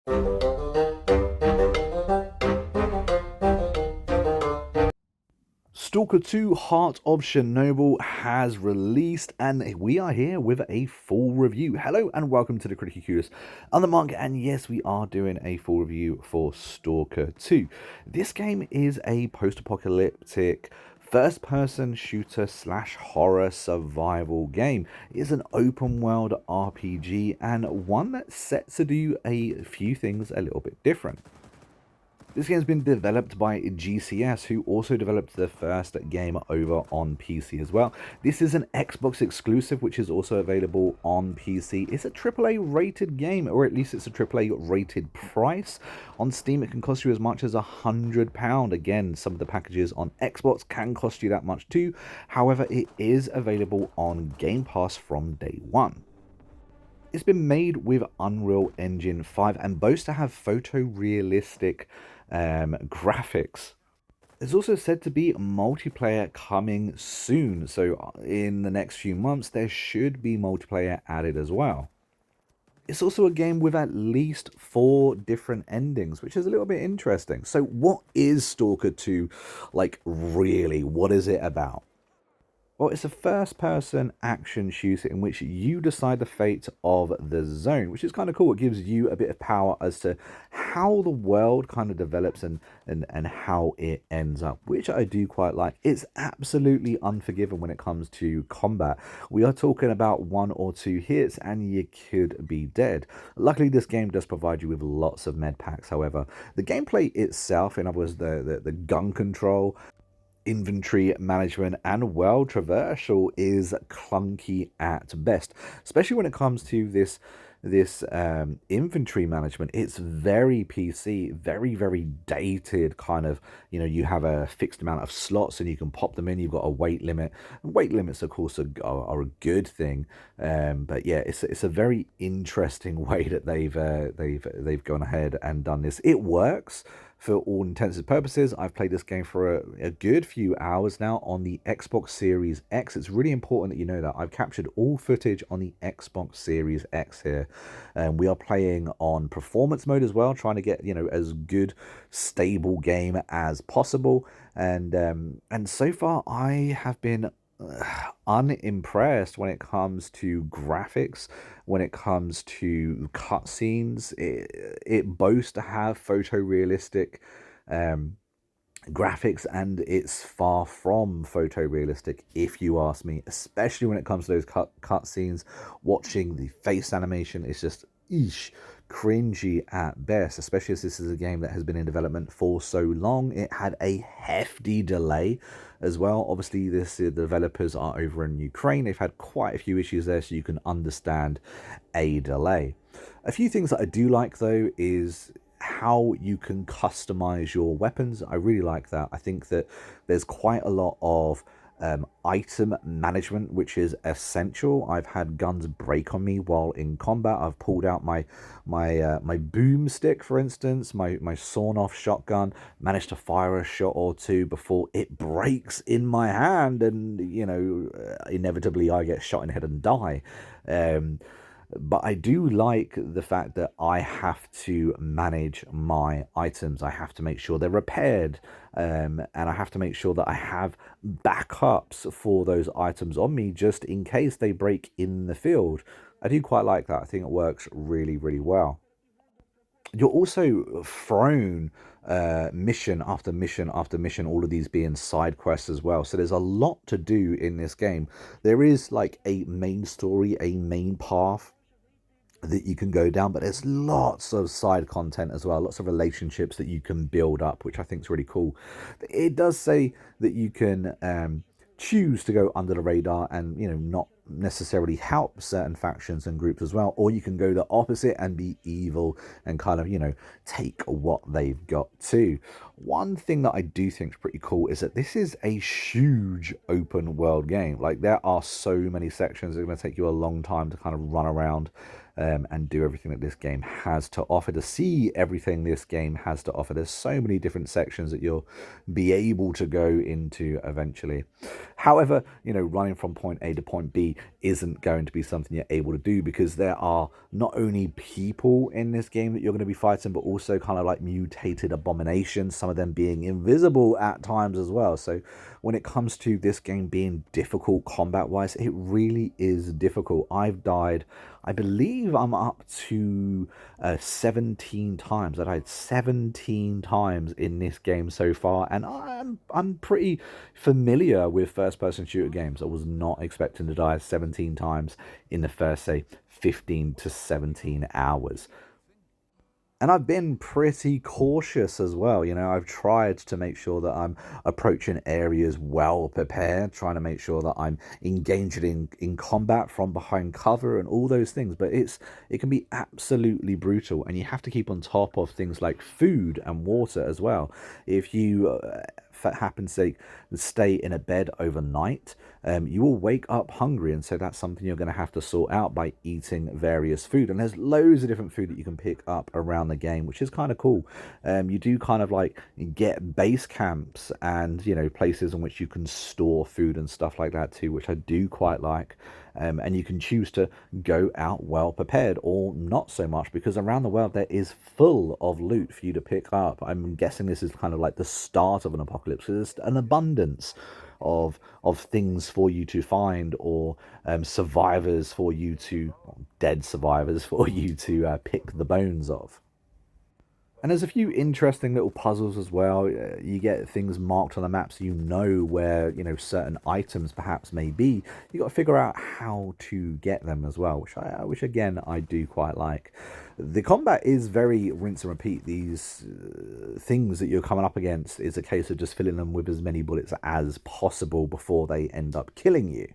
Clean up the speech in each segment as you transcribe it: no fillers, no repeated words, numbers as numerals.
S.T.A.L.K.E.R 2 Heart of Chernobyl has released, and we are here with a full review. Hello and welcome to the Critically Curious on the market, and yes, we are doing a full review for S.T.A.L.K.E.R 2. This game is a post-apocalyptic first-person shooter slash horror survival game. It is an open-world RPG and one that's set to do a few things a little bit different. This game's been developed by GCS, who also developed the first game over on PC as well. This is an Xbox exclusive, which is also available on PC. It's a AAA rated game, or at least it's a AAA rated price. On Steam, it can cost you as much as £100. Again, some of the packages on Xbox can cost you that much too. However, it is available on Game Pass from day one. It's been made with Unreal Engine 5 and boasts to have photorealistic graphics. There's also said to be multiplayer coming soon, so in the next few months there should be multiplayer added as well. It's also a game with at least 4 different endings, which is a little bit interesting. So what is S.T.A.L.K.E.R 2 like really? What is it about? Well, it's a first-person action shooter in which you decide the fate of the zone, which is kind of cool. It gives you a bit of power as to how the world kind of develops and how it ends up, which I do quite like. It's absolutely unforgiving when it comes to combat. We are talking about 1 or 2 hits and you could be dead. Luckily, this game does provide you with lots of med packs, however. The gameplay itself, in other words, the gun control, inventory management, and well, traversal is clunky at best, especially when it comes to this inventory management. It's very PC, very dated kind of, you have a fixed amount of slots and you can pop them in. You've got a weight limit. Weight limits of course are a good thing, but yeah, it's a very interesting way that they've gone ahead and done this. It works for all intents and purposes. I've played this game for a good few hours now on the Xbox Series X. It's really important that you know that. I've captured all footage on the Xbox Series X here. We are playing on performance mode as well, trying to get, as good, stable game as possible. And so far, I have been unimpressed when it comes to graphics, when it comes to cutscenes. It boasts to have photorealistic graphics, and it's far from photorealistic if you ask me, especially when it comes to those cutscenes. Watching the face animation is just cringy at best, especially as this is a game that has been in development for so long. It had a hefty delay as well. Obviously, the developers are over in Ukraine. They've had quite a few issues there, so you can understand a delay. A few things that I do like though is how you can customize your weapons. I really like that. I think that there's quite a lot of item management, which is essential. I've had guns break on me while in combat. I've pulled out my boomstick, for instance, my sawn-off shotgun, managed to fire a shot or two before it breaks in my hand, and inevitably I get shot in the head and die. But I do like the fact that I have to manage my items. I have to make sure they're repaired, and I have to make sure that I have backups for those items on me just in case they break in the field. I do quite like that. I think it works really well. You're also thrown mission after mission after mission, all of these being side quests as well. So there's a lot to do in this game. There is like a main story, a main path that you can go down, but there's lots of side content as well, lots of relationships that you can build up, which I think is really cool. It does say that you can choose to go under the radar and not necessarily help certain factions and groups as well, or you can go the opposite and be evil and kind of take what they've got too. One thing that I do think is pretty cool is that this is a huge open world game. Like, there are so many sections. It's going to take you a long time to kind of run around and do everything that this game has to offer, to see everything this game has to offer. There's so many different sections that you'll be able to go into eventually. However, running from point A to point B isn't going to be something you're able to do, because there are not only people in this game that you're going to be fighting, but also kind of like mutated abominations, some of them being invisible at times as well. So when it comes to this game being difficult combat wise, it really is difficult. I've died, I believe I'm up to 17 times. I died 17 times in this game so far, and I'm pretty familiar with first-person shooter games. I was not expecting to die 17 times in the first, say, 15 to 17 hours. And I've been pretty cautious as well. I've tried to make sure that I'm approaching areas well prepared, trying to make sure that I'm engaged in combat from behind cover and all those things. But it can be absolutely brutal, and you have to keep on top of things like food and water as well. If you happen to stay in a bed overnight, you will wake up hungry, and so that's something you're going to have to sort out by eating various food. And there's loads of different food that you can pick up around the game, which is kind of cool. You do kind of like get base camps and places in which you can store food and stuff like that too, which I do quite like. And you can choose to go out well prepared or not so much, because around the world there is full of loot for you to pick up. I'm guessing this is kind of like the start of an apocalypse. There's an abundance of things for you to find, or survivors for you to, dead survivors for you to pick the bones of. And there's a few interesting little puzzles as well. You get things marked on the map so you know where, certain items perhaps may be. You got to figure out how to get them as well, which again, I do quite like. The combat is very rinse and repeat. These things that you're coming up against is a case of just filling them with as many bullets as possible before they end up killing you.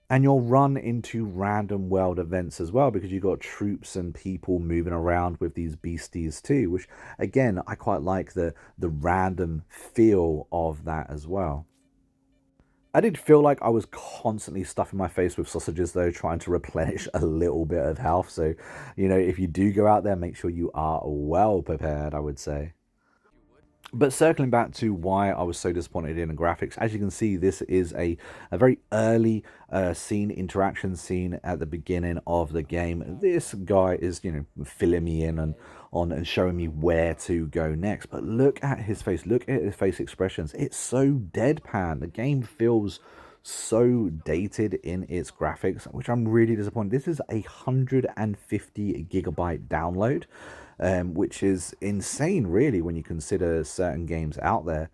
And you'll run into random world events as well, because you've got troops and people moving around with these beasties too, which again, I quite like the random feel of that as well. I did feel like I was constantly stuffing my face with sausages though, trying to replenish a little bit of health. So, if you do go out there, make sure you are well prepared, I would say. But circling back to why I was so disappointed in the graphics, as you can see, this is a very early interaction scene at the beginning of the game. This guy is, filling me in and showing me where to go next. But look at his face, look at his face expressions. It's so deadpan. The game feels so dated in its graphics, which I'm really disappointed. This is 150 gigabyte download, which is insane, really, when you consider certain games out there.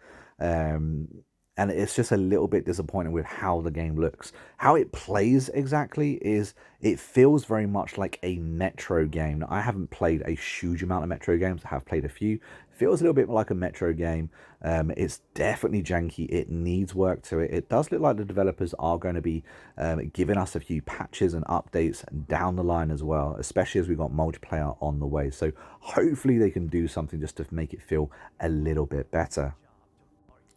And it's just a little bit disappointing with how the game looks. How it plays exactly is, it feels very much like a Metro game. Now, I haven't played a huge amount of Metro games. I have played a few. It feels a little bit like a Metro game. It's definitely janky. It needs work to it. It does look like the developers are going to be giving us a few patches and updates down the line as well, especially as we've got multiplayer on the way. So hopefully they can do something just to make it feel a little bit better.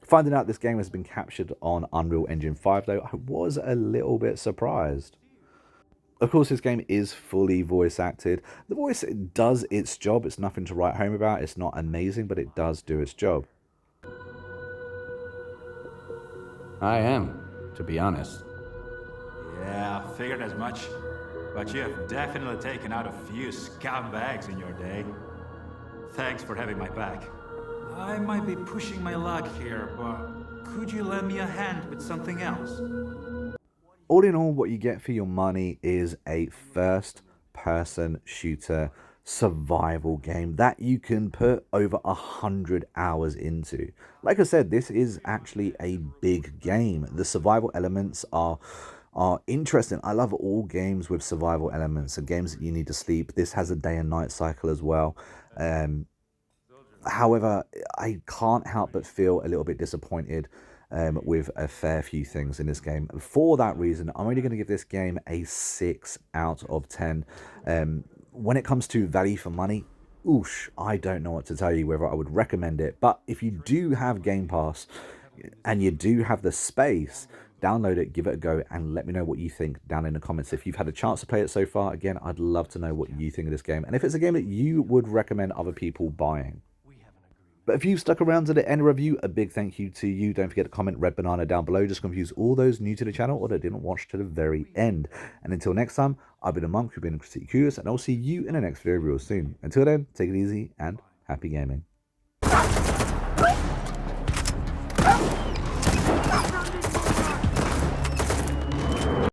Finding out this game has been captured on Unreal Engine 5, though, I was a little bit surprised. Of course, this game is fully voice acted. The voice does its job. It's nothing to write home about. It's not amazing, but it does do its job. I am, to be honest. Yeah, I figured as much. But you have definitely taken out a few scumbags in your day. Thanks for having my back. I might be pushing my luck here, but could you lend me a hand with something else? All in all, what you get for your money is a first-person shooter survival game that you can put over 100 hours into. Like I said, this is actually a big game. The survival elements are interesting. I love all games with survival elements and games that you need to sleep. This has a day and night cycle as well. However, I can't help but feel a little bit disappointed with a fair few things in this game. For that reason, I'm only going to give this game a 6 out of 10. When it comes to value for money, oosh, I don't know what to tell you whether I would recommend it. But if you do have Game Pass and you do have the space, download it, give it a go, and let me know what you think down in the comments. If you've had a chance to play it so far, again, I'd love to know what you think of this game, and if it's a game that you would recommend other people buying. But if you've stuck around to the end of the review, a big thank you to you. Don't forget to comment Red Banana down below. Just confuse all those new to the channel or that didn't watch to the very end. And until next time, I've been a monk who's been critically curious, and I'll see you in the next video real soon. Until then, take it easy and happy gaming.